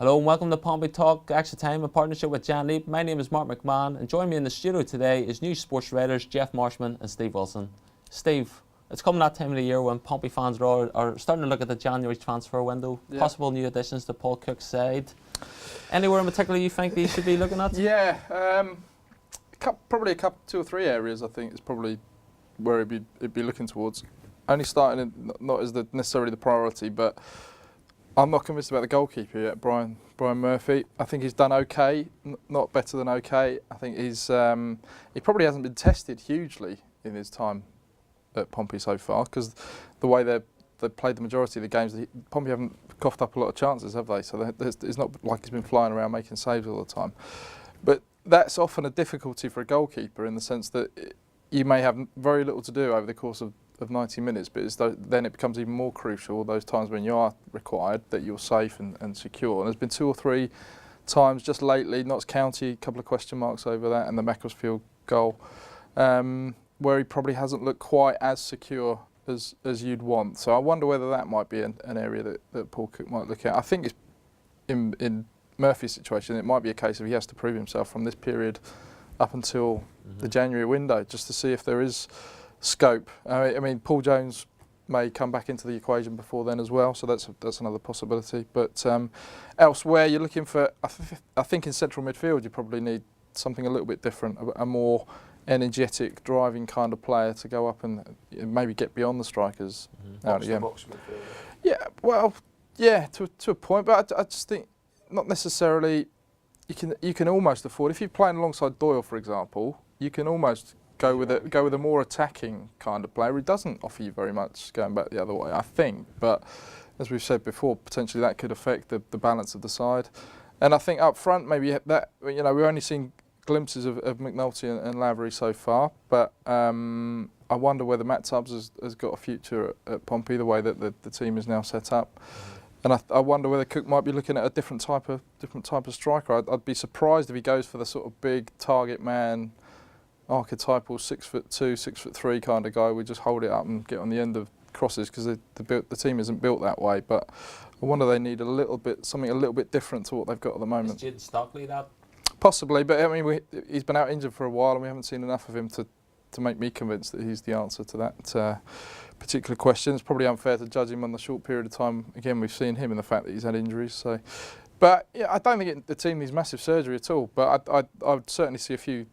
Hello and welcome to Pompey Talk Extra Time in partnership with Jan Leap. My name is Mark McMahon and joining me in the studio today is new sports writers Jeff Marshman and Steve Wilson. Steve, it's coming that time of the year when Pompey fans are starting to look at the January transfer window, possible new additions to Paul Cook's side. Anywhere in particular you think they should be looking at? Yeah, probably two or three areas I think is probably where it'd be looking towards. Only starting in, not as necessarily the priority, but I'm not convinced about the goalkeeper yet, Brian Murphy. I think he's done okay, not better than okay. I think he probably hasn't been tested hugely in his time at Pompey so far, because the way they've played the majority of the games, Pompey haven't coughed up a lot of chances, have they? So it's not like he's been flying around making saves all the time. But that's often a difficulty for a goalkeeper in the sense that you may have very little to do over the course of 90 minutes, but then it becomes even more crucial those times when you are required that you're safe and secure. And there's been two or three times just lately, Notts County, a couple of question marks over that, and the Macclesfield goal, where he probably hasn't looked quite as secure as you'd want. So I wonder whether that might be an area that Paul Cook might look at. I think it's in Murphy's situation, it might be a case of he has to prove himself from this period up until the January window, just to see if there is scope. I mean, Paul Jones may come back into the equation before then as well, so that's another possibility. But elsewhere, you're looking for. I think in central midfield, you probably need something a little bit different, a more energetic, driving kind of player to go up and maybe get beyond the strikers. Out again. Box midfielder. Yeah, well, yeah, to a point, but I just think not necessarily. You can almost afford, if you're playing alongside Doyle, for example, you can almost go with a more attacking kind of player. He doesn't offer you very much going back the other way, I think. But as we've said before, potentially that could affect the balance of the side. And I think up front, maybe that, we've only seen glimpses of McNulty and Lavery so far. But I wonder whether Matt Tubbs has got a future at Pompey, the way that the team is now set up. And I wonder whether Cook might be looking at a different type of striker. I'd be surprised if he goes for the sort of big target man, archetypal 6'2", 6'3" kind of guy. We just hold it up and get on the end of crosses, because the team isn't built that way. But I wonder they need something a little bit different to what they've got at the moment. Is Jaden Stockley that? Possibly, but I mean he's been out injured for a while, and we haven't seen enough of him to make me convinced that he's the answer to that particular question. It's probably unfair to judge him on the short period of time. Again, we've seen him in the fact that he's had injuries. So, but yeah, I don't think the team needs massive surgery at all. But I would certainly see a few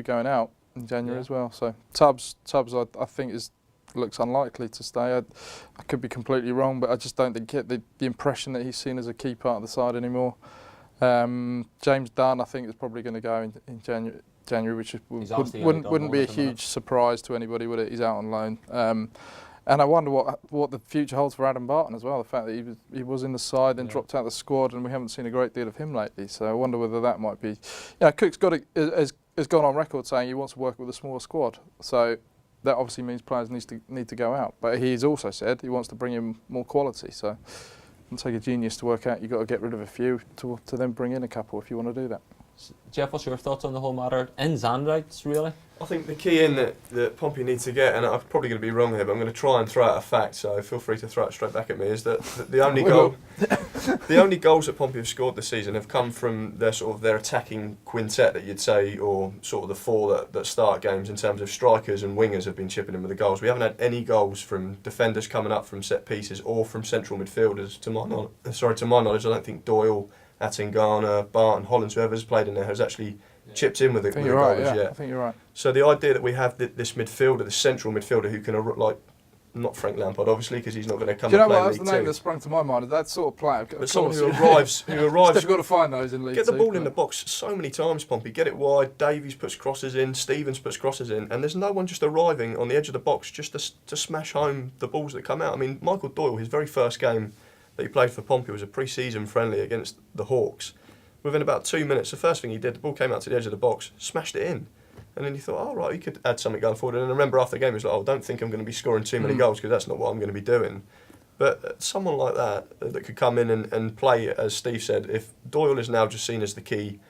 going out in January as well. So Tubbs I think looks unlikely to stay. I could be completely wrong, but I just don't get the impression that he's seen as a key part of the side anymore. James Dunn, I think, is probably going to go in January, which wouldn't be a huge surprise to anybody, would it? He's out on loan. And I wonder what the future holds for Adam Barton as well. The fact that he was in the side and dropped out of the squad, and we haven't seen a great deal of him lately. So I wonder whether that might be. Cook's has gone on record saying he wants to work with a smaller squad. So that obviously means players need to go out. But he's also said he wants to bring in more quality. So it'll take a genius to work out. You've got to get rid of a few to then bring in a couple if you want to do that. Jeff, what's your thoughts on the whole matter? Ins and outs, really? I think the key in that Pompey needs to get, and I'm probably going to be wrong here, but I'm going to try and throw out a fact, so feel free to throw it straight back at me, is that the only goals that Pompey have scored this season have come from their attacking quintet that you'd say, or sort of the four that start games in terms of strikers and wingers have been chipping in with the goals. We haven't had any goals from defenders coming up from set pieces or from central midfielders. To my knowledge, I don't think Doyle, Attingana, Barton, Hollins, whoever's played in there has actually chipped in with the goals yet. I think you're right. So the idea that we have this midfielder, this central midfielder who can, not Frank Lampard obviously, because he's not going to come and play in League Two. Do you know what? That's the name that sprung to my mind. That sort of player. But someone who arrives. You've got to find those in League Two. Get the ball in the box so many times, Pompey. Get it wide. Davies puts crosses in. Stevens puts crosses in, and there's no one just arriving on the edge of the box just to smash home the balls that come out. I mean, Michael Doyle, his very first game that he played for Pompey was a pre-season friendly against the Hawks. Within about 2 minutes, the first thing he did, the ball came out to the edge of the box, smashed it in. And then you thought, oh, right, he could add something going forward. And I remember after the game, he was like, oh, don't think I'm going to be scoring too many goals, because that's not what I'm going to be doing. But someone like that could come in and play, as Steve said, if Doyle is now just seen as the key,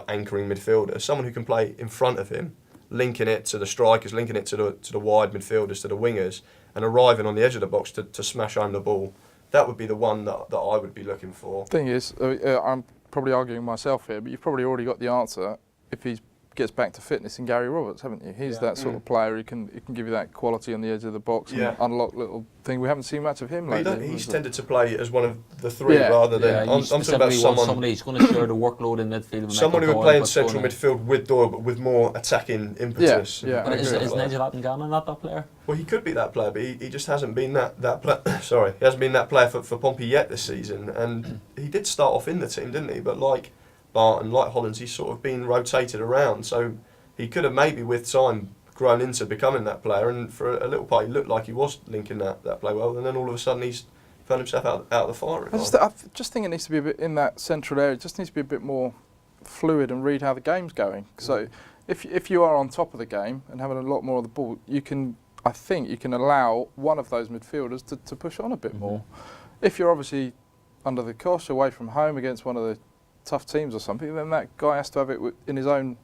anchoring midfielder, someone who can play in front of him, linking it to the strikers, linking it to the wide midfielders, to the wingers, and arriving on the edge of the box to smash home the ball, that would be the one that I would be looking for. Thing is, I'm probably arguing myself here, but you've probably already got the answer if he gets back to fitness in Gary Roberts, haven't you? He's that sort of player who can give you that quality on the edge of the box and unlock little thing. We haven't seen much of him lately. He's tended to play as one of the three rather than. I'm talking about somebody who's going to share the workload in midfield. With someone who would play in central midfield with Doyle, but with more attacking impetus. But is Nigel Attengana not that player? Well, he could be that player, but he just hasn't been that sorry, he hasn't been that player for Pompey yet this season. And he did start off in the team, didn't he? But like Barton, like Hollins, he's sort of been rotated around. So he could have maybe with time grown into becoming that player, and for a little part he looked like he was linking that play well, and then all of a sudden he's found himself out of the firing line. I just think it needs to be a bit in that central area. It just needs to be a bit more fluid and read how the game's going. So if you are on top of the game and having a lot more of the ball, I think you can allow one of those midfielders to push on a bit more. If you're obviously under the cosh, away from home against one of the tough teams or something, then that guy has to have it in his own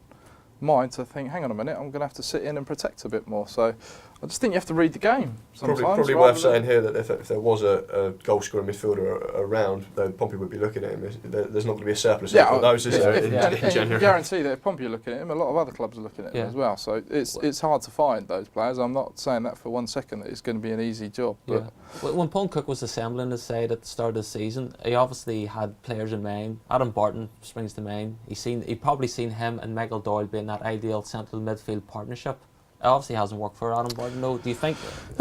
mind to think, hang on a minute, I'm going to have to sit in and protect a bit more. So I just think you have to read the game sometimes. Probably worth saying here that if there was a goal scoring midfielder around, then Pompey would be looking at him. There's not going to be a surplus of those, is there, in January? You guarantee that if Pompey are looking at him, a lot of other clubs are looking at him as well. So it's hard to find those players. I'm not saying that for 1 second that it's going to be an easy job. But when Paul Cook was assembling his side at the start of the season, he obviously had players in mind. Adam Barton springs to mind. He'd probably seen him and Michael Doyle being that ideal central midfield partnership. It obviously hasn't worked for Adam Barton, though. Do you think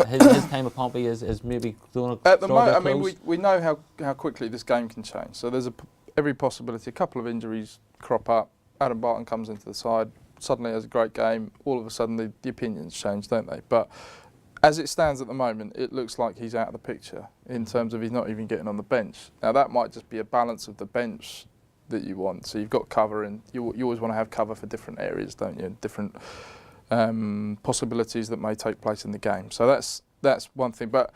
his time at Pompey is maybe going to at the moment? I mean, we know how quickly this game can change. So there's every possibility. A couple of injuries crop up. Adam Barton comes into the side, suddenly has a great game. All of a sudden, the opinions change, don't they? But as it stands at the moment, it looks like he's out of the picture in terms of he's not even getting on the bench. Now that might just be a balance of the bench that you want. So you've got cover, and you always want to have cover for different areas, don't you? Different possibilities that may take place in the game. So that's one thing. But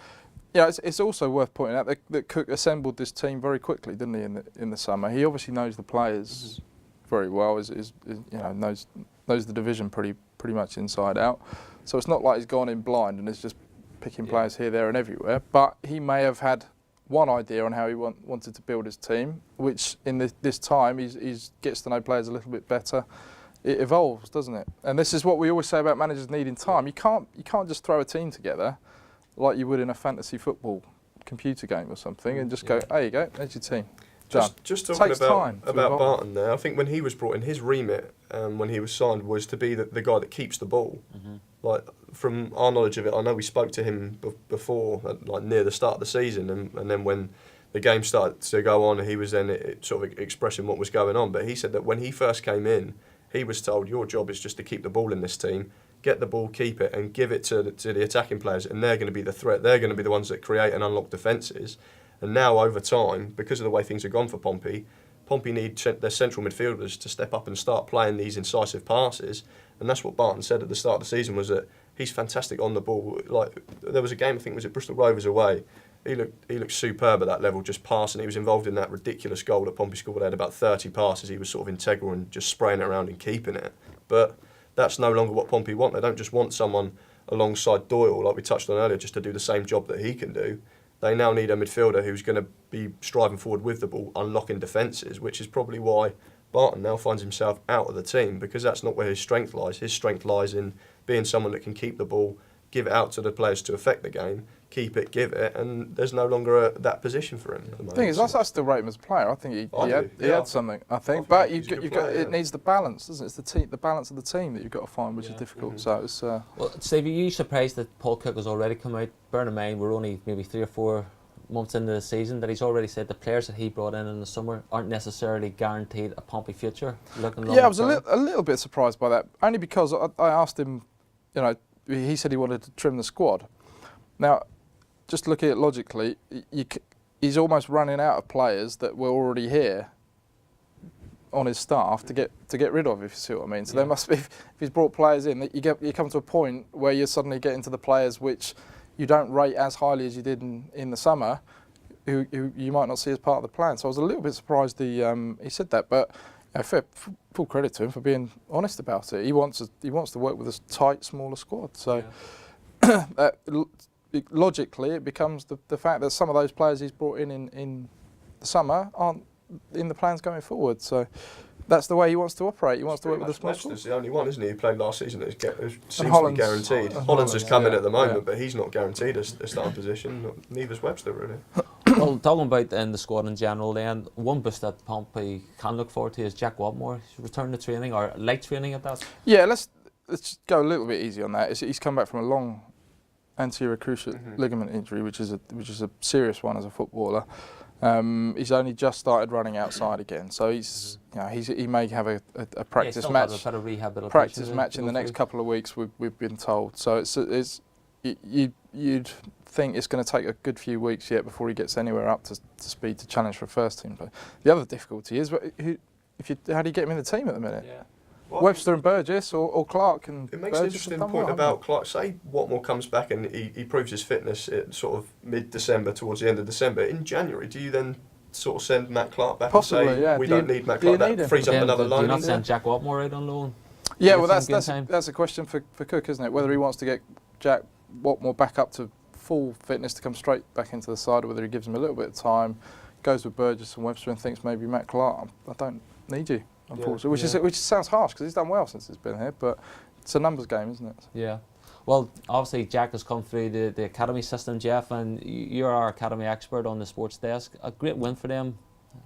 it's also worth pointing out that Cook assembled this team very quickly, didn't he? In the summer, he obviously knows the players very well. Knows the division pretty much inside out. So it's not like he's gone in blind and is just picking players here, there, and everywhere. But he may have had one idea on how he wanted to build his team, which in this time he gets to know players a little bit better. It evolves, doesn't it? And this is what we always say about managers needing time. You can't just throw a team together like you would in a fantasy football computer game or something and just go, there you go, there's your team. Just talking about Barton there, I think when he was brought in, his remit when he was signed was to be the guy that keeps the ball. Like from our knowledge of it, I know we spoke to him before, like near the start of the season, and then when the game started to go on, he was then sort of expressing what was going on. But he said that when he first came in, he was told, your job is just to keep the ball in this team, get the ball, keep it, and give it to the attacking players, and they're going to be the threat. They're going to be the ones that create and unlock defences. And now, over time, because of the way things have gone for Pompey need their central midfielders to step up and start playing these incisive passes. And that's what Barton said at the start of the season, was that he's fantastic on the ball. Like, there was a game, I think it was at Bristol Rovers away, he looked superb at that level, just passing. He was involved in that ridiculous goal that Pompey scored. They had about 30 passes. He was sort of integral and just spraying it around and keeping it. But that's no longer what Pompey want. They don't just want someone alongside Doyle, like we touched on earlier, just to do the same job that he can do. They now need a midfielder who's going to be striving forward with the ball, unlocking defences, which is probably why Barton now finds himself out of the team, because that's not where his strength lies. His strength lies in being someone that can keep the ball, give it out to the players to affect the game, keep it, give it, and there's no longer that position for him at the moment. The thing is, I still rate him as a player. I think he had something, I think. But you've got it needs the balance, doesn't it? It's the balance of the team that you've got to find, which is difficult. So it's... Well, Steve, are you surprised that Paul Cook has already come out? Bear in mind, we're only maybe 3 or 4 months into the season, that he's already said the players that he brought in the summer aren't necessarily guaranteed a Pompey future. I was a little bit surprised by that, only because I asked him, he said he wanted to trim the squad. Now, just look at it logically, he's almost running out of players that were already here on his staff to get rid of, if you see what I mean. So there must be, if he's brought players in, that you come to a point where you're suddenly getting to the players which you don't rate as highly as you did in the summer, who you might not see as part of the plan. So I was a little bit surprised he said that, but full credit to him for being honest about it. He wants to work with a tight, smaller squad. So logically it becomes the fact that some of those players he's brought in the summer aren't in the plans going forward. So that's the way he wants to operate. He wants to work with the small schools. Webster's the only one, isn't he, who played last season that seems to be Holland's guaranteed. Holland's just come in at the moment, but he's not guaranteed a starting position. Neither's Webster, really. Well, talking about the squad in general then, one boost that Pompey can look forward to is Jack Watmore. He's returned to training, or late training at that. Yeah, let's just go a little bit easy on that. He's come back from a long anterior cruciate ligament injury, which is a serious one as a footballer. He's only just started running outside again, so he may have a practice match in the next couple of weeks. We've been told. So you'd think it's going to take a good few weeks yet before he gets anywhere up to speed to challenge for a first team. But the other difficulty is how do you get him in the team at the minute? Yeah. Well, Webster and Burgess or Clark and it makes Burgess an interesting point about Clark. Say Watmore comes back and he proves his fitness at sort of mid-December, towards the end of December. In January, do you then sort of send Matt Clark back Possibly, and say we don't need Matt Clark? That frees up another loan. Do you not send Jack Watmore out on loan? Yeah, well that's a question for Cook, isn't it? Whether he wants to get Jack Watmore back up to full fitness to come straight back into the side, or whether he gives him a little bit of time, goes with Burgess and Webster and thinks maybe Matt Clark, I don't need you. Unfortunately, which sounds harsh because he's done well since he's been here, but it's a numbers game, isn't it? Yeah. Well, obviously Jack has come through the academy system, Jeff, and you're our academy expert on the sports desk. A great win for them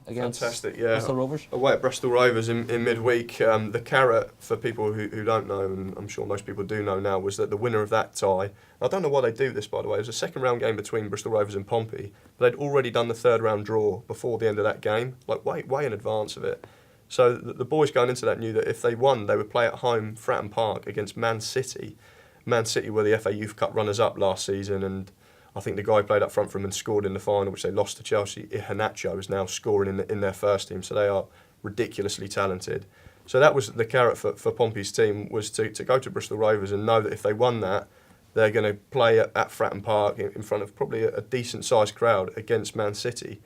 against Bristol Rovers. Away at Bristol Rovers in midweek. The carrot, for people who don't know, and I'm sure most people do know now, was that the winner of that tie, I don't know why they do this, by the way, it was a second round game between Bristol Rovers and Pompey, but they'd already done the third round draw before the end of that game, like way in advance of it. So the boys going into that knew that if they won, they would play at home, Fratton Park, against Man City. Man City were the FA Youth Cup runners-up last season, and I think the guy who played up front for them and scored in the final, which they lost to Chelsea, Iheanacho, is now scoring in their first team. So they are ridiculously talented. So that was the carrot for Pompey's team, was to go to Bristol Rovers and know that if they won that, they're going to play at Fratton Park in front of probably a decent-sized crowd against Man City.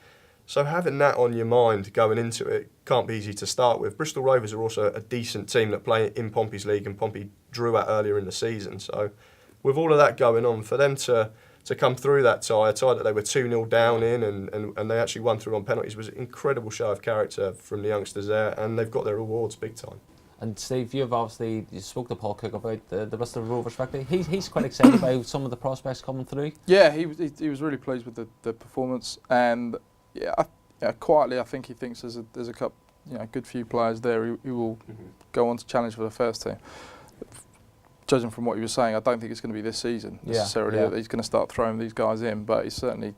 So having that on your mind going into it can't be easy to start with. Bristol Rovers are also a decent team that play in Pompey's league, and Pompey drew out earlier in the season. So with all of that going on, for them to come through that tie, a tie that they were 2-0 down in, and they actually won through on penalties, was an incredible show of character from the youngsters there, and they've got their rewards big time. And Steve, you spoke to Paul Cook about the Bristol Rovers factory. He's quite excited by some of the prospects coming through. Yeah, he was really pleased with the performance, and quietly I think he thinks there's a good few players there who will go on to challenge for the first team. Judging from what he was saying, I don't think it's going to be this season necessarily that he's going to start throwing these guys in, but he's certainly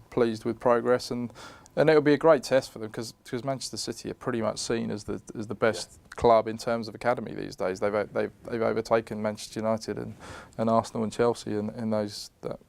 pleased with progress, and it'll be a great test for them because Manchester City are pretty much seen as the best club in terms of academy these days. They've overtaken Manchester United and Arsenal and Chelsea in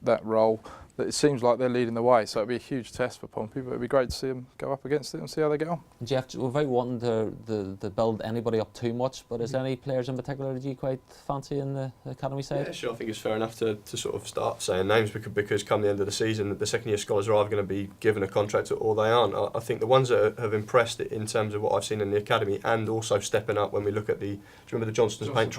that role. It seems like they're leading the way, so it'll be a huge test for Pompey, but it'll be great to see them go up against it and see how they get on. Jeff, without wanting to build anybody up too much, but is there any players in particular that you quite fancy in the academy side? Yeah, sure. I think it's fair enough to sort of start saying names because come the end of the season, the second year scholars are either going to be given a contract or they aren't. I think the ones that have impressed in terms of what I've seen in the academy, and also stepping up when we look at do you remember the Johnston's Paint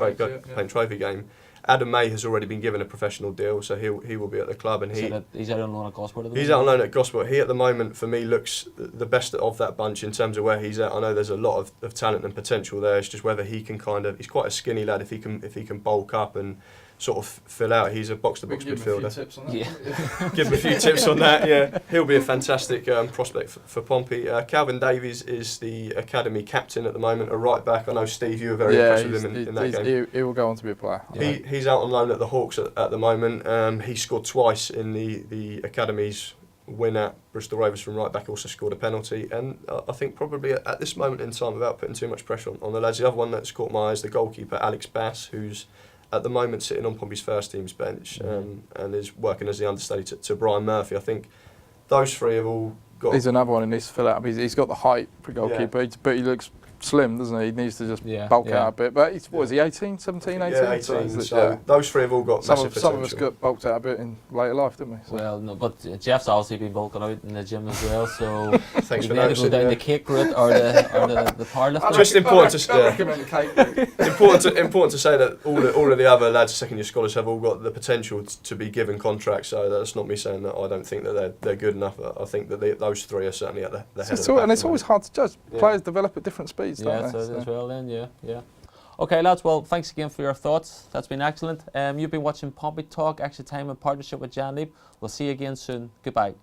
Trophy game? Adam May has already been given a professional deal, so he will be at the club, and he's out on loan at Gosport at the moment. He's out on loan at Gosport. He at the moment for me looks the best of that bunch in terms of where he's at. I know there's a lot of talent and potential there. It's just whether he can he's quite a skinny lad. If he can bulk up and sort of fill out, he's a box-to-box midfielder. Give him a few tips on that. Yeah, he'll be a fantastic prospect for Pompey. Calvin Davies is the academy captain at the moment, a right back. I know Steve, you were very impressed with him in that game. He will go on to be a player. He's out on loan at the Hawks at the moment. He scored twice in the academy's win at Bristol Rovers from right back. Also scored a penalty, and I think probably at this moment in time, without putting too much pressure on the lads, the other one that's caught my eye is the goalkeeper Alex Bass, who's at the moment sitting on Pompey's first team's bench and is working as the understudy to Brian Murphy. I think those three have all got... He's another one who needs to fill out. He's got the height for goalkeeper, but he looks slim, doesn't he? He needs to just Yeah, bulk yeah. out a bit. But he's, what is he, 18, 17, 18? Yeah, 18. So those three have all got massive potential. Some of us got bulked out a bit in later life, didn't we? So. Well, no, but Jeff's obviously been bulking out in the gym as well, so Thanks you for either go noticing. down the cake route or the powerlifting. Just important to I recommend the cake. important to say that all of the other lads, second year scholars, have all got the potential to be given contracts. So that's not me saying that I don't think that they're good enough. I think that those three are certainly at the head of the pack. And it's always hard to judge. Yeah. Players develop at different speeds, Yeah, don't they? so as well then, yeah. Okay, lads, well, thanks again for your thoughts. That's been excellent. You've been watching Pompey Talk, Extra Time in partnership with Jan Leap. We'll see you again soon. Goodbye.